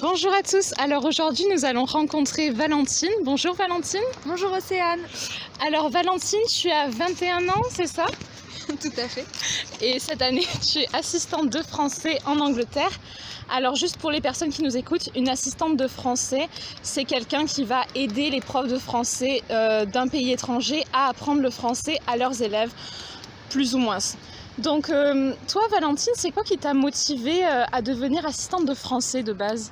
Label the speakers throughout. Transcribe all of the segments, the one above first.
Speaker 1: Bonjour à tous, alors aujourd'hui nous allons rencontrer Valentine. Bonjour Valentine.
Speaker 2: Bonjour Océane.
Speaker 1: Alors Valentine, tu as 21 ans, c'est ça?
Speaker 2: Tout à fait.
Speaker 1: Et cette année tu es assistante de français en Angleterre. Alors juste pour les personnes qui nous écoutent, une assistante de français, c'est quelqu'un qui va aider les profs de français d'un pays étranger à apprendre le français à leurs élèves, plus ou moins. Donc toi Valentine, c'est quoi qui t'a motivée à devenir assistante de français de base?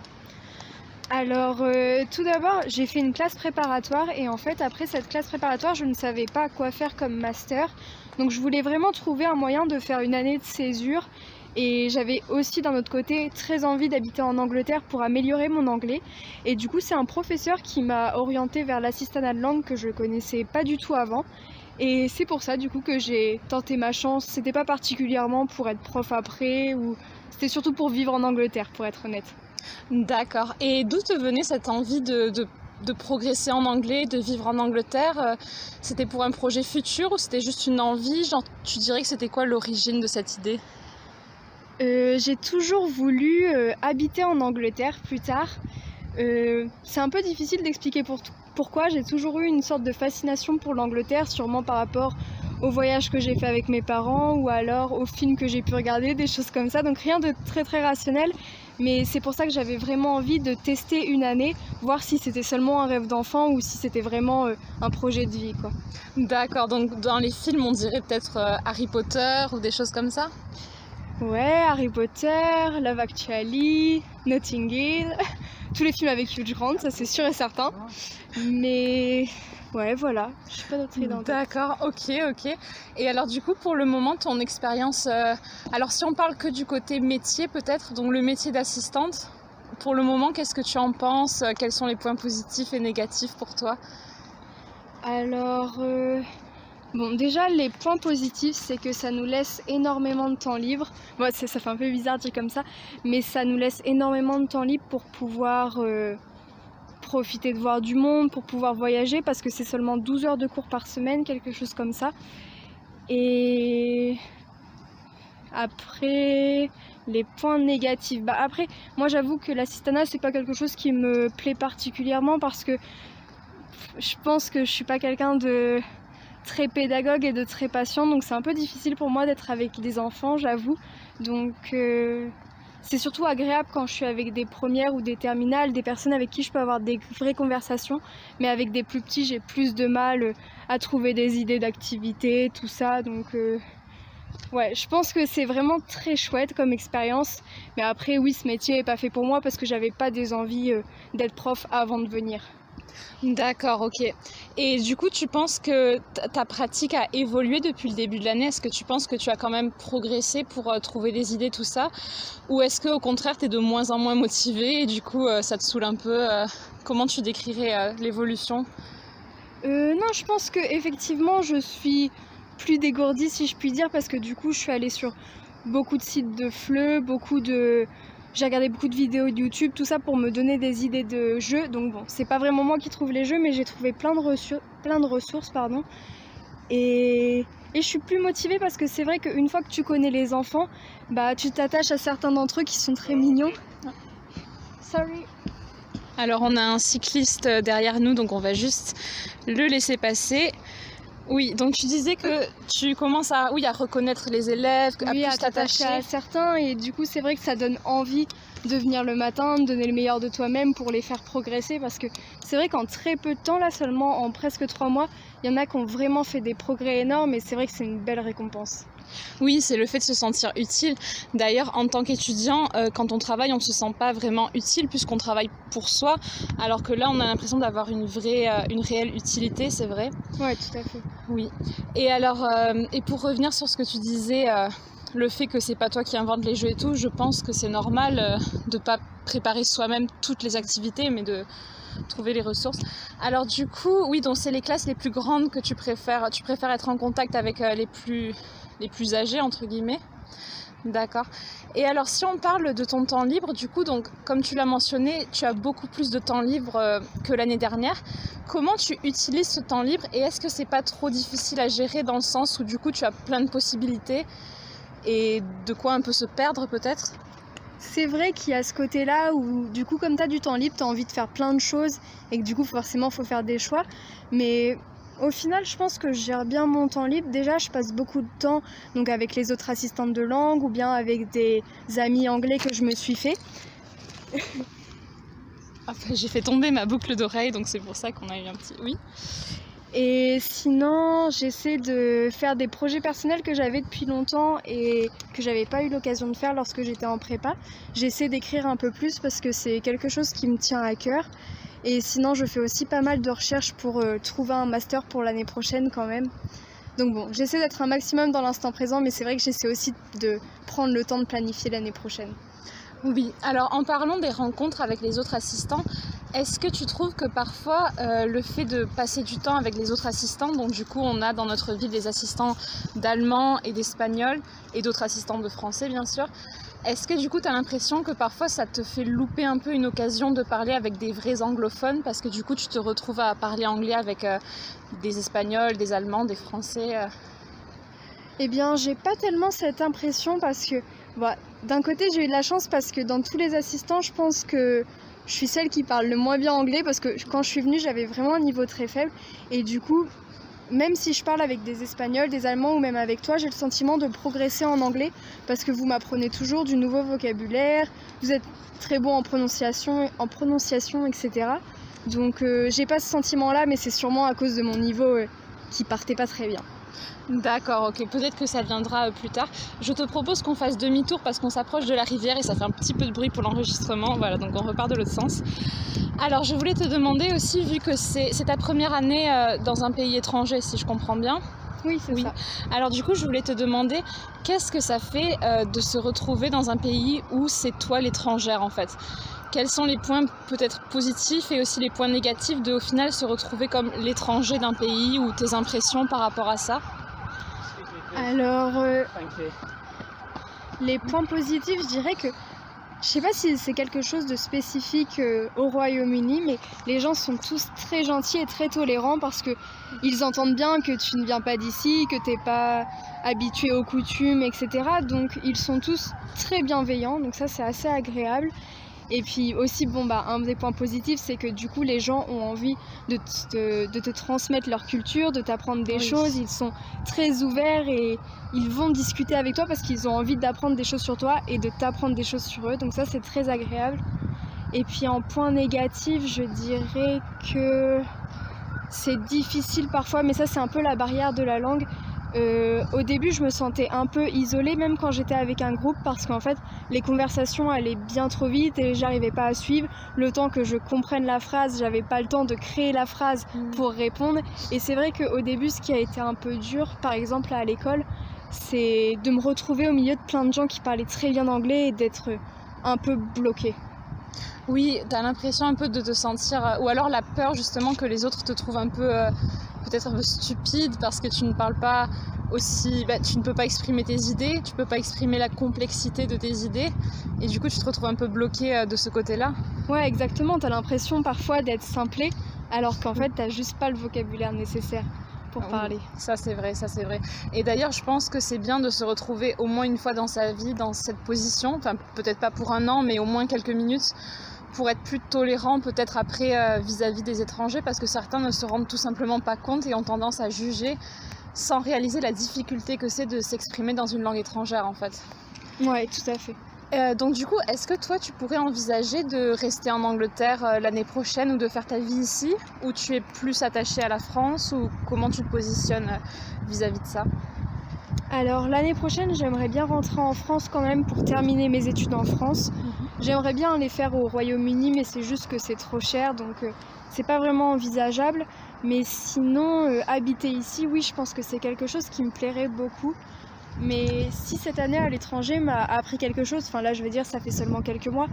Speaker 2: Alors tout d'abord, j'ai fait une classe préparatoire et en fait après cette classe préparatoire, je ne savais pas quoi faire comme master. Donc je voulais vraiment trouver un moyen de faire une année de césure et j'avais aussi d'un autre côté très envie d'habiter en Angleterre pour améliorer mon anglais. Et du coup, c'est un professeur qui m'a orientée vers l'assistanat de langue que je connaissais pas du tout avant. Et c'est pour ça du coup que j'ai tenté ma chance. C'était pas particulièrement pour être prof après, ou c'était surtout pour vivre en Angleterre, pour être honnête.
Speaker 1: D'accord. Et d'où te venait cette envie de progresser en anglais, de vivre en Angleterre? C'était pour un projet futur ou c'était juste une envie? Genre, tu dirais que c'était quoi l'origine de cette idée?
Speaker 2: J'ai toujours voulu habiter en Angleterre plus tard. C'est un peu difficile d'expliquer pourquoi. J'ai toujours eu une sorte de fascination pour l'Angleterre, sûrement par rapport aux voyages que j'ai fait avec mes parents ou alors aux films que j'ai pu regarder, des choses comme ça. Donc rien de très très rationnel, mais c'est pour ça que j'avais vraiment envie de tester une année, voir si c'était seulement un rêve d'enfant ou si c'était vraiment un projet de vie, quoi.
Speaker 1: D'accord, donc dans les films on dirait peut-être Harry Potter ou des choses comme ça?
Speaker 2: Ouais, Harry Potter, Love Actually, Notting Hill, tous les films avec Hugh Grant, ça c'est sûr et certain. Mais ouais, voilà, je suis pas d'autre idée en tête.
Speaker 1: D'accord, ok. Et alors du coup, pour le moment, ton expérience... alors si on parle que du côté métier peut-être, donc le métier d'assistante, pour le moment, qu'est-ce que tu en penses? Quels sont les points positifs et négatifs pour toi?
Speaker 2: Alors, bon, déjà, les points positifs, c'est que ça nous laisse énormément de temps libre. Bon, ça fait un peu bizarre de dire comme ça, mais ça nous laisse énormément de temps libre pour pouvoir profiter de voir du monde, pour pouvoir voyager, parce que c'est seulement 12 heures de cours par semaine, quelque chose comme ça. Et après, les points négatifs. Bah après, moi j'avoue que l'assistanat, c'est pas quelque chose qui me plaît particulièrement parce que je pense que je suis pas quelqu'un de très pédagogue et de très patient, donc c'est un peu difficile pour moi d'être avec des enfants, j'avoue. Donc c'est surtout agréable quand je suis avec des premières ou des terminales, des personnes avec qui je peux avoir des vraies conversations, mais avec des plus petits, j'ai plus de mal à trouver des idées d'activités, tout ça. Donc ouais, je pense que c'est vraiment très chouette comme expérience, mais après oui, ce métier n'est pas fait pour moi parce que j'avais pas des envies d'être prof avant de venir.
Speaker 1: D'accord, ok. Et du coup, tu penses que ta pratique a évolué depuis le début de l'année? Est-ce que tu penses que tu as quand même progressé pour trouver des idées, tout ça? Ou est-ce qu'au contraire, tu es de moins en moins motivée et du coup, ça te saoule un peu? Comment tu décrirais l'évolution?
Speaker 2: Non, je pense que effectivement, je suis plus dégourdie, si je puis dire, parce que du coup, je suis allée sur beaucoup de sites de FLE, j'ai regardé beaucoup de vidéos de YouTube, tout ça pour me donner des idées de jeux. Donc bon, c'est pas vraiment moi qui trouve les jeux, mais j'ai trouvé plein de ressources, pardon. Et je suis plus motivée parce que c'est vrai qu'une fois que tu connais les enfants, bah tu t'attaches à certains d'entre eux qui sont très mignons. Sorry.
Speaker 1: Alors, on a un cycliste derrière nous, donc on va juste le laisser passer. Oui, donc tu disais que tu commences à reconnaître les élèves, à
Speaker 2: Oui,
Speaker 1: plus
Speaker 2: à t'attacher
Speaker 1: t'attacher.
Speaker 2: à certains, et du coup c'est vrai que ça donne envie de venir le matin, de donner le meilleur de toi-même pour les faire progresser, parce que c'est vrai qu'en très peu de temps, là seulement en presque 3 mois, il y en a qui ont vraiment fait des progrès énormes et c'est vrai que c'est une belle récompense.
Speaker 1: Oui, c'est le fait de se sentir utile. D'ailleurs, en tant qu'étudiant, quand on travaille, on ne se sent pas vraiment utile puisqu'on travaille pour soi, alors que là, on a l'impression d'avoir une réelle utilité, c'est vrai.
Speaker 2: Ouais, tout à fait.
Speaker 1: Oui. Et alors, et pour revenir sur ce que tu disais, le fait que c'est pas toi qui invente les jeux et tout, je pense que c'est normal de pas préparer soi-même toutes les activités, mais de trouver les ressources. Alors du coup, oui, donc c'est les classes les plus grandes que tu préfères être en contact avec les plus âgés, entre guillemets. D'accord. Et alors si on parle de ton temps libre, du coup, donc comme tu l'as mentionné, tu as beaucoup plus de temps libre que l'année dernière. comment tu utilises ce temps libre et est-ce que c'est pas trop difficile à gérer dans le sens où du coup tu as plein de possibilités et de quoi un peu se perdre peut-être?
Speaker 2: C'est vrai qu'il y a ce côté-là où du coup comme tu as du temps libre, tu as envie de faire plein de choses et que du coup forcément il faut faire des choix. Mais au final je pense que je gère bien mon temps libre. Déjà je passe beaucoup de temps donc avec les autres assistantes de langue ou bien avec des amis anglais que je me suis fait.
Speaker 1: Enfin, j'ai fait tomber ma boucle d'oreille donc c'est pour ça qu'on a eu un petit oui.
Speaker 2: Et sinon, j'essaie de faire des projets personnels que j'avais depuis longtemps et que j'avais pas eu l'occasion de faire lorsque j'étais en prépa. J'essaie d'écrire un peu plus parce que c'est quelque chose qui me tient à cœur. Et sinon, je fais aussi pas mal de recherches pour trouver un master pour l'année prochaine quand même. Donc bon, j'essaie d'être un maximum dans l'instant présent, mais c'est vrai que j'essaie aussi de prendre le temps de planifier l'année prochaine.
Speaker 1: Oui, alors en parlant des rencontres avec les autres assistants, est-ce que tu trouves que parfois le fait de passer du temps avec les autres assistants, donc du coup on a dans notre ville des assistants d'allemand et d'espagnol et d'autres assistants de français bien sûr, est-ce que du coup tu as l'impression que parfois ça te fait louper un peu une occasion de parler avec des vrais anglophones parce que du coup tu te retrouves à parler anglais avec des espagnols, des allemands, des français
Speaker 2: Eh bien, j'ai pas tellement cette impression parce que, d'un côté, j'ai eu de la chance parce que dans tous les assistants, je pense que je suis celle qui parle le moins bien anglais parce que quand je suis venue, j'avais vraiment un niveau très faible. Et du coup, même si je parle avec des Espagnols, des Allemands ou même avec toi, j'ai le sentiment de progresser en anglais parce que vous m'apprenez toujours du nouveau vocabulaire, vous êtes très bon en prononciation, etc. Donc, j'ai pas ce sentiment-là, mais c'est sûrement à cause de mon niveau qui partait pas très bien.
Speaker 1: D'accord, ok, peut-être que ça viendra plus tard. Je te propose qu'on fasse demi-tour parce qu'on s'approche de la rivière et ça fait un petit peu de bruit pour l'enregistrement. Voilà, donc on repart de l'autre sens. Alors, je voulais te demander aussi, vu que c'est ta première année dans un pays étranger, si je comprends bien.
Speaker 2: Oui, c'est ça.
Speaker 1: Alors du coup, je voulais te demander, qu'est-ce que ça fait de se retrouver dans un pays où c'est toi l'étrangère en fait? Quels sont les points peut-être positifs et aussi les points négatifs de au final se retrouver comme l'étranger d'un pays ou tes impressions par rapport à ça?
Speaker 2: Alors, les points positifs, je dirais que je sais pas si c'est quelque chose de spécifique au Royaume-Uni, mais les gens sont tous très gentils et très tolérants parce que ils entendent bien que tu ne viens pas d'ici, que t'es pas habitué aux coutumes, etc. Donc ils sont tous très bienveillants, donc ça c'est assez agréable. Et puis aussi, un des points positifs, c'est que du coup, les gens ont envie de te transmettre leur culture, de t'apprendre des choses. Ils sont très ouverts et ils vont discuter avec toi parce qu'ils ont envie d'apprendre des choses sur toi et de t'apprendre des choses sur eux. Donc ça, c'est très agréable. Et puis en point négatif, je dirais que c'est difficile parfois, mais ça, c'est un peu la barrière de la langue. Au début, je me sentais un peu isolée, même quand j'étais avec un groupe, parce qu'en fait, les conversations allaient bien trop vite et j'arrivais pas à suivre. Le temps que je comprenne la phrase, j'avais pas le temps de créer la phrase pour répondre. Et c'est vrai qu'au début, ce qui a été un peu dur, par exemple à l'école, c'est de me retrouver au milieu de plein de gens qui parlaient très bien anglais et d'être un peu bloquée.
Speaker 1: Oui, t'as l'impression un peu de te sentir... ou alors la peur justement que les autres te trouvent un peu... peut-être un peu stupide parce que tu ne parles pas aussi... tu ne peux pas exprimer tes idées, tu peux pas exprimer la complexité de tes idées et du coup tu te retrouves un peu bloqué de ce côté-là.
Speaker 2: Ouais, exactement, t'as l'impression parfois d'être simplé alors qu'en fait t'as juste pas le vocabulaire nécessaire pour parler.
Speaker 1: Ça c'est vrai, ça c'est vrai. Et d'ailleurs je pense que c'est bien de se retrouver au moins une fois dans sa vie dans cette position, enfin peut-être pas pour un an mais au moins quelques minutes pour être plus tolérant peut-être après vis-à-vis des étrangers parce que certains ne se rendent tout simplement pas compte et ont tendance à juger sans réaliser la difficulté que c'est de s'exprimer dans une langue étrangère en fait.
Speaker 2: Ouais, tout à fait.
Speaker 1: Donc du coup, est-ce que toi tu pourrais envisager de rester en Angleterre l'année prochaine ou de faire ta vie ici ou tu es plus attachée à la France ou comment tu te positionnes vis-à-vis de ça?
Speaker 2: Alors l'année prochaine, j'aimerais bien rentrer en France quand même pour terminer mes études en France. J'aimerais bien les faire au Royaume-Uni, mais c'est juste que c'est trop cher, donc c'est pas vraiment envisageable. Mais sinon, habiter ici, oui, je pense que c'est quelque chose qui me plairait beaucoup. Mais si cette année à l'étranger m'a appris quelque chose, enfin là je veux dire ça fait seulement quelques mois,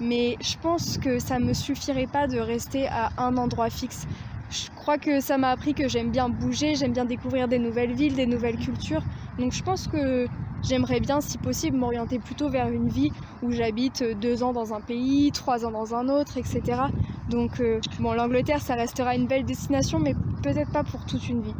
Speaker 2: mais je pense que ça me suffirait pas de rester à un endroit fixe. je crois que ça m'a appris que j'aime bien bouger, j'aime bien découvrir des nouvelles villes, des nouvelles cultures. Donc je pense que j'aimerais bien, si possible, m'orienter plutôt vers une vie où j'habite 2 ans dans un pays, 3 ans dans un autre, etc. Donc bon, l'Angleterre, ça restera une belle destination, mais peut-être pas pour toute une vie.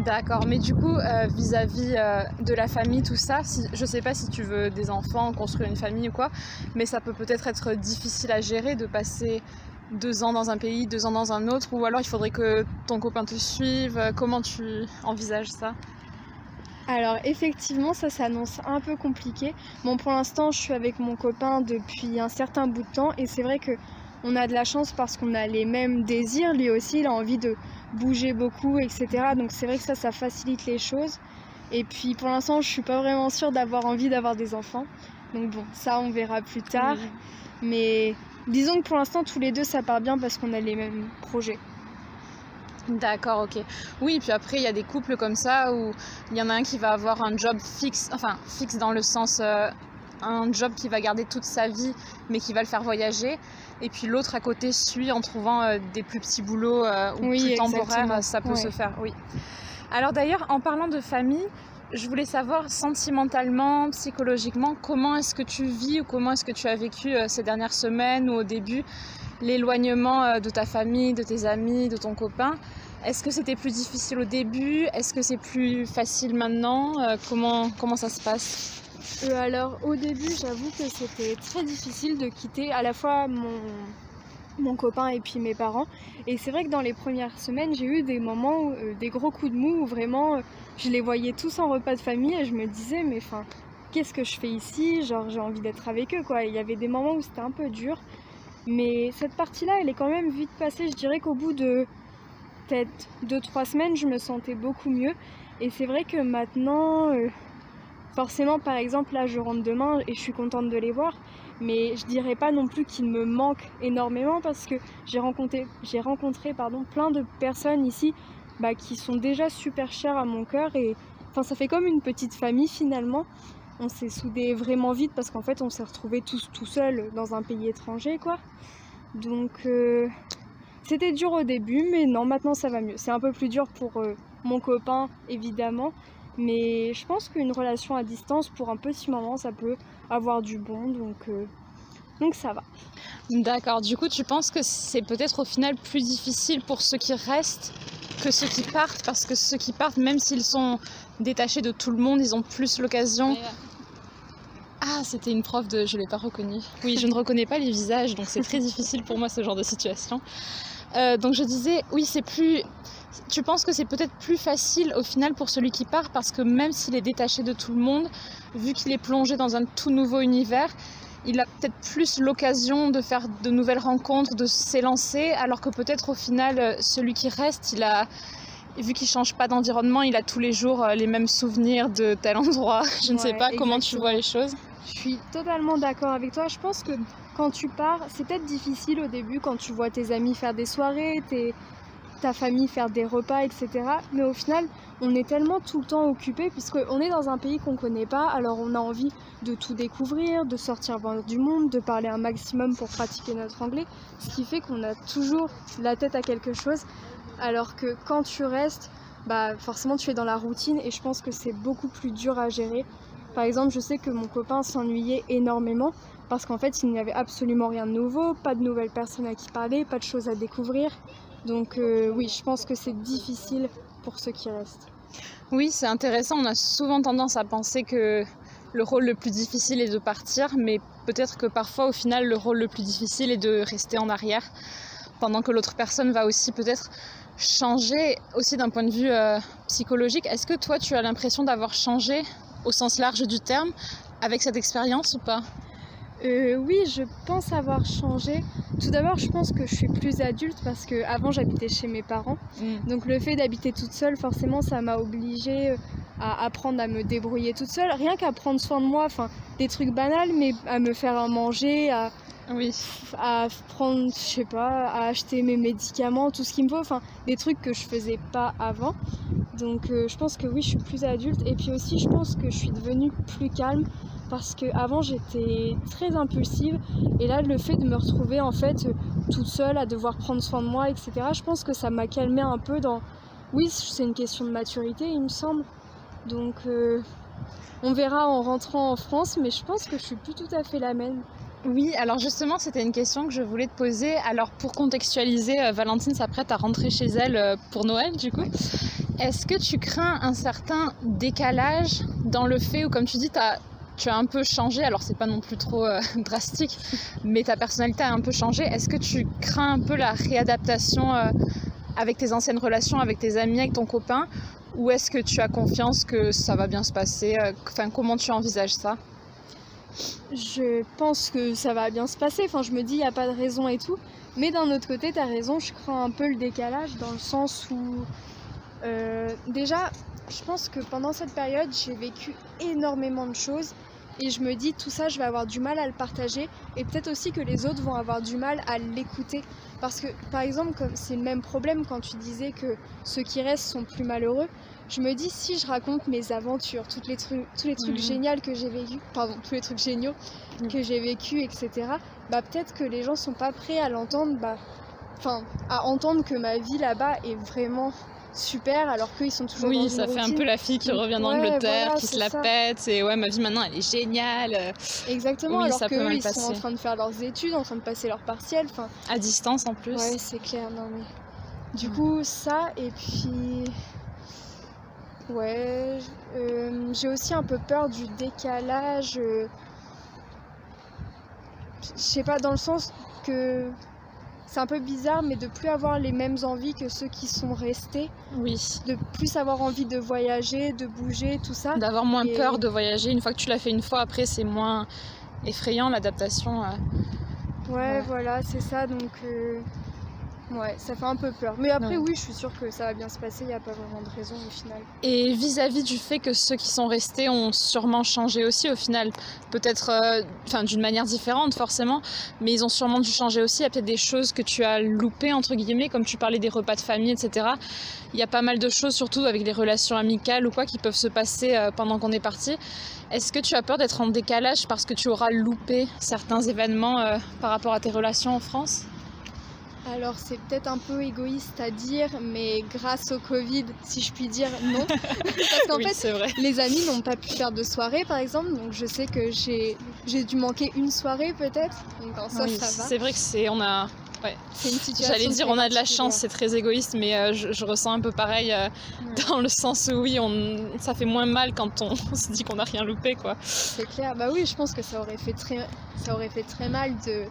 Speaker 1: D'accord, mais du coup, vis-à-vis de la famille, tout ça, je sais pas si tu veux des enfants, construire une famille ou quoi, mais ça peut peut-être être difficile à gérer de passer 2 ans dans un pays, 2 ans dans un autre, ou alors il faudrait que ton copain te suive. Comment tu envisages ça?
Speaker 2: Alors effectivement, ça s'annonce un peu compliqué. Bon, pour l'instant, je suis avec mon copain depuis un certain bout de temps et c'est vrai que on a de la chance parce qu'on a les mêmes désirs. Lui aussi, il a envie de bouger beaucoup, etc. Donc c'est vrai que ça facilite les choses. Et puis pour l'instant, je suis pas vraiment sûre d'avoir envie d'avoir des enfants. Donc bon, ça on verra plus tard.
Speaker 1: Oui.
Speaker 2: Mais disons que pour l'instant, tous les deux, ça part bien parce qu'on a les mêmes projets.
Speaker 1: D'accord, ok. Oui, puis après, il y a des couples comme ça où il y en a un qui va avoir un job fixe, enfin fixe dans le sens un job qui va garder toute sa vie, mais qui va le faire voyager. Et puis l'autre à côté suit en trouvant des plus petits boulots ou
Speaker 2: Oui,
Speaker 1: plus temporaires,
Speaker 2: exactement.
Speaker 1: ça peut
Speaker 2: Ouais.
Speaker 1: se faire, oui. Alors d'ailleurs, en parlant de famille, je voulais savoir sentimentalement, psychologiquement, comment est-ce que tu vis ou comment est-ce que tu as vécu ces dernières semaines ou au début l'éloignement de ta famille, de tes amis, de ton copain. Est-ce que c'était plus difficile au début? Est-ce que c'est plus facile maintenant? Comment ça se passe?
Speaker 2: Alors au début, j'avoue que c'était très difficile de quitter à la fois mon copain et puis mes parents. Et c'est vrai que dans les premières semaines, j'ai eu des moments, des gros coups de mou où vraiment je les voyais tous en repas de famille et je me disais mais enfin, qu'est-ce que je fais ici? Genre j'ai envie d'être avec eux quoi. Il y avait des moments où c'était un peu dur. Mais cette partie-là, elle est quand même vite passée. Je dirais qu'au bout de peut-être 2-3 semaines, je me sentais beaucoup mieux. Et c'est vrai que maintenant, forcément, par exemple, là, je rentre demain et je suis contente de les voir. Mais je dirais pas non plus qu'ils me manquent énormément parce que j'ai rencontré plein de personnes ici qui sont déjà super chères à mon cœur. Et enfin, ça fait comme une petite famille finalement. On s'est soudés vraiment vite parce qu'en fait, on s'est retrouvés tous tout seuls dans un pays étranger, quoi. Donc, c'était dur au début, mais non, maintenant ça va mieux. C'est un peu plus dur pour mon copain, évidemment, mais je pense qu'une relation à distance, pour un petit moment, ça peut avoir du bon, donc ça va.
Speaker 1: D'accord, du coup tu penses que c'est peut-être au final plus difficile pour ceux qui restent que ceux qui partent, parce que ceux qui partent, même s'ils sont détachés de tout le monde, ils ont plus l'occasion... Ah, c'était une prof de... Je ne l'ai pas reconnue. Oui, je ne reconnais pas les visages, donc c'est très difficile pour moi ce genre de situation. Donc je disais, oui, c'est plus... Tu penses que c'est peut-être plus facile au final pour celui qui part, parce que même s'il est détaché de tout le monde, vu qu'il est plongé dans un tout nouveau univers, il a peut-être plus l'occasion de faire de nouvelles rencontres, de s'élancer, alors que peut-être au final, celui qui reste, vu qu'il change pas d'environnement, il a tous les jours les mêmes souvenirs de tel endroit. Je ne sais pas comment tu vois les choses.
Speaker 2: Je suis totalement d'accord avec toi. Je pense que quand tu pars, c'est peut-être difficile au début quand tu vois tes amis faire des soirées, ta famille faire des repas, etc. Mais au final, on est tellement tout le temps occupé puisqu'on est dans un pays qu'on connaît pas, alors on a envie de tout découvrir, de sortir voir du monde, de parler un maximum pour pratiquer notre anglais, ce qui fait qu'on a toujours la tête à quelque chose, alors que quand tu restes, forcément tu es dans la routine et je pense que c'est beaucoup plus dur à gérer. Par exemple, je sais que mon copain s'ennuyait énormément parce qu'en fait, il n'y avait absolument rien de nouveau, pas de nouvelles personnes à qui parler, pas de choses à découvrir. Donc oui, je pense que c'est difficile pour ceux qui restent.
Speaker 1: Oui, c'est intéressant. On a souvent tendance à penser que le rôle le plus difficile est de partir, mais peut-être que parfois, au final, le rôle le plus difficile est de rester en arrière, pendant que l'autre personne va aussi peut-être changer, aussi d'un point de vue psychologique. Est-ce que toi, tu as l'impression d'avoir changé au sens large du terme avec cette expérience ou pas?
Speaker 2: Oui, je pense avoir changé. Tout d'abord, je pense que je suis plus adulte parce qu'avant j'habitais chez mes parents. Donc le fait d'habiter toute seule, forcément, ça m'a obligée à apprendre à me débrouiller toute seule. Rien qu'à prendre soin de moi, enfin des trucs banals, mais à me faire à manger, à prendre, je sais pas, à acheter mes médicaments, tout ce qu'il me faut. Enfin des trucs que je faisais pas avant. Donc je pense que oui, je suis plus adulte. Et puis aussi, je pense que je suis devenue plus calme parce qu'avant, j'étais très impulsive. Et là, le fait de me retrouver en fait toute seule à devoir prendre soin de moi, etc., je pense que ça m'a calmée un peu dans... Oui, c'est une question de maturité, il me semble. Donc on verra en rentrant en France, mais je pense que je suis plus tout à fait la même.
Speaker 1: Oui, alors justement, c'était une question que je voulais te poser. Alors pour contextualiser, Valentine s'apprête à rentrer chez elle pour Noël, du coup. Est-ce que tu crains un certain décalage dans le fait où, comme tu dis, tu as un peu changé, alors c'est pas non plus trop drastique, mais ta personnalité a un peu changé. Est-ce que tu crains un peu la réadaptation avec tes anciennes relations, avec tes amis, avec ton copain, ou est-ce que tu as confiance que ça va bien se passer? Enfin, comment tu envisages ça?
Speaker 2: Je pense que ça va bien se passer, enfin je me dis il n'y a pas de raison et tout, mais d'un autre côté tu as raison, je crains un peu le décalage dans le sens où déjà je pense que pendant cette période j'ai vécu énormément de choses et je me dis tout ça je vais avoir du mal à le partager et peut-être aussi que les autres vont avoir du mal à l'écouter parce que par exemple comme c'est le même problème quand tu disais que ceux qui restent sont plus malheureux. Je me dis si je raconte mes aventures, tous les trucs géniaux que j'ai vécu, tous les trucs géniaux que j'ai vécu, etc. Bah peut-être que les gens sont pas prêts à l'entendre, à entendre que ma vie là-bas est vraiment super, alors qu'ils sont toujours dans une routine.
Speaker 1: Oui, ça fait un peu la fille qui revient d'Angleterre, voilà, qui se la pète, et ouais, ma vie maintenant elle est géniale.
Speaker 2: Exactement,
Speaker 1: oui,
Speaker 2: alors qu'eux ils sont en train de faire leurs études, en train de passer leurs partiels.
Speaker 1: À distance en plus.
Speaker 2: Ouais, c'est clair, non mais. Du coup, ça, et puis. Ouais, j'ai aussi un peu peur du décalage, je sais pas, dans le sens que c'est un peu bizarre, mais de plus avoir les mêmes envies que ceux qui sont restés.
Speaker 1: Oui.
Speaker 2: De plus avoir envie de voyager, de bouger, tout ça.
Speaker 1: D'avoir moins peur de voyager. Une fois que tu l'as fait une fois, après c'est moins effrayant l'adaptation.
Speaker 2: Ouais, voilà, c'est ça, donc... Ouais, ça fait un peu peur. Mais après, oui, je suis sûre que ça va bien se passer, il n'y a pas vraiment de raison au final.
Speaker 1: Et vis-à-vis du fait que ceux qui sont restés ont sûrement changé aussi au final, peut-être d'une manière différente forcément, mais ils ont sûrement dû changer aussi. Il y a peut-être des choses que tu as loupées, entre guillemets, comme tu parlais des repas de famille, etc. Il y a pas mal de choses, surtout avec les relations amicales ou quoi, qui peuvent se passer pendant qu'on est parti. Est-ce que tu as peur d'être en décalage parce que tu auras loupé certains événements par rapport à tes relations en France ?
Speaker 2: Alors c'est peut-être un peu égoïste à dire, mais grâce au Covid, si je puis dire, non. Parce qu'en fait, les amis n'ont pas pu faire de soirée par exemple, donc je sais que j'ai dû manquer une soirée peut-être, donc ça, ça va.
Speaker 1: C'est vrai que ouais.
Speaker 2: C'est une situation.
Speaker 1: J'allais dire on a de la chance, c'est très égoïste, mais je ressens un peu pareil dans le sens où oui, ça fait moins mal quand on se dit qu'on n'a rien loupé, quoi.
Speaker 2: C'est clair, bah oui, je pense que ça aurait fait très mal de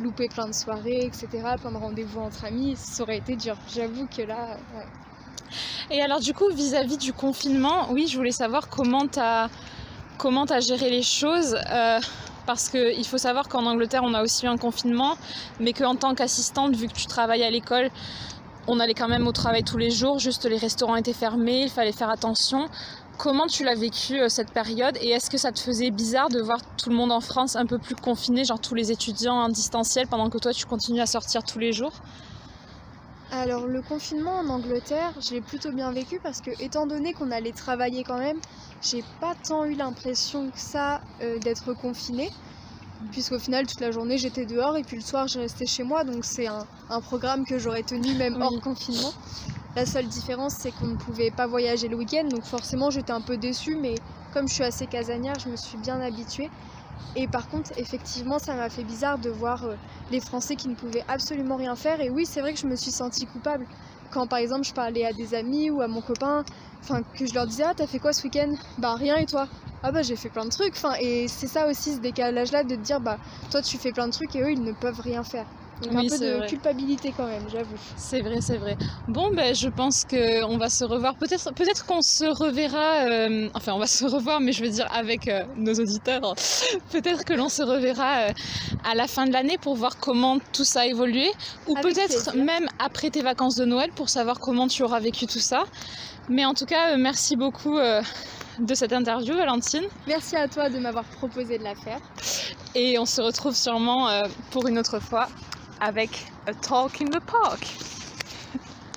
Speaker 2: louper plein de soirées, etc., plein de rendez-vous entre amis, ça aurait été dur. J'avoue que là, ouais.
Speaker 1: Et alors du coup, vis-à-vis du confinement, oui, je voulais savoir comment t'as géré les choses. Parce qu'il faut savoir qu'en Angleterre, on a aussi eu un confinement, mais qu'en tant qu'assistante, vu que tu travailles à l'école, on allait quand même au travail tous les jours, juste les restaurants étaient fermés, il fallait faire attention. Comment tu l'as vécu cette période et est-ce que ça te faisait bizarre de voir tout le monde en France un peu plus confiné, genre tous les étudiants en distanciel, pendant que toi tu continues à sortir tous les jours ?
Speaker 2: Alors le confinement en Angleterre, je l'ai plutôt bien vécu parce que étant donné qu'on allait travailler quand même, j'ai pas tant eu l'impression que ça d'être confinée, puisqu'au final toute la journée j'étais dehors et puis le soir je restais chez moi, donc c'est un programme que j'aurais tenu même hors confinement. La seule différence c'est qu'on ne pouvait pas voyager le week-end, donc forcément j'étais un peu déçue, mais comme je suis assez casanière, je me suis bien habituée. Et par contre, effectivement, ça m'a fait bizarre de voir les Français qui ne pouvaient absolument rien faire. Et oui, c'est vrai que je me suis sentie coupable. Quand par exemple, je parlais à des amis ou à mon copain, que je leur disais « Ah, t'as fait quoi ce week-end ?» Bah rien, et toi ? Ah bah j'ai fait plein de trucs. Et c'est ça aussi, ce décalage-là, de te dire « Bah toi tu fais plein de trucs et eux, ils ne peuvent rien faire. » Donc oui, un peu de culpabilité quand même, j'avoue.
Speaker 1: C'est vrai. Bon, je pense qu'on va se revoir. Peut-être qu'on se reverra. On va se revoir, mais je veux dire avec nos auditeurs. Peut-être que l'on se reverra à la fin de l'année pour voir comment tout ça a évolué. Ou avec peut-être plaisir. Même après tes vacances de Noël pour savoir comment tu auras vécu tout ça. Mais en tout cas, merci beaucoup de cette interview, Valentine.
Speaker 2: Merci à toi de m'avoir proposé de la faire.
Speaker 1: Et on se retrouve sûrement pour une autre fois avec A Talk in the Park.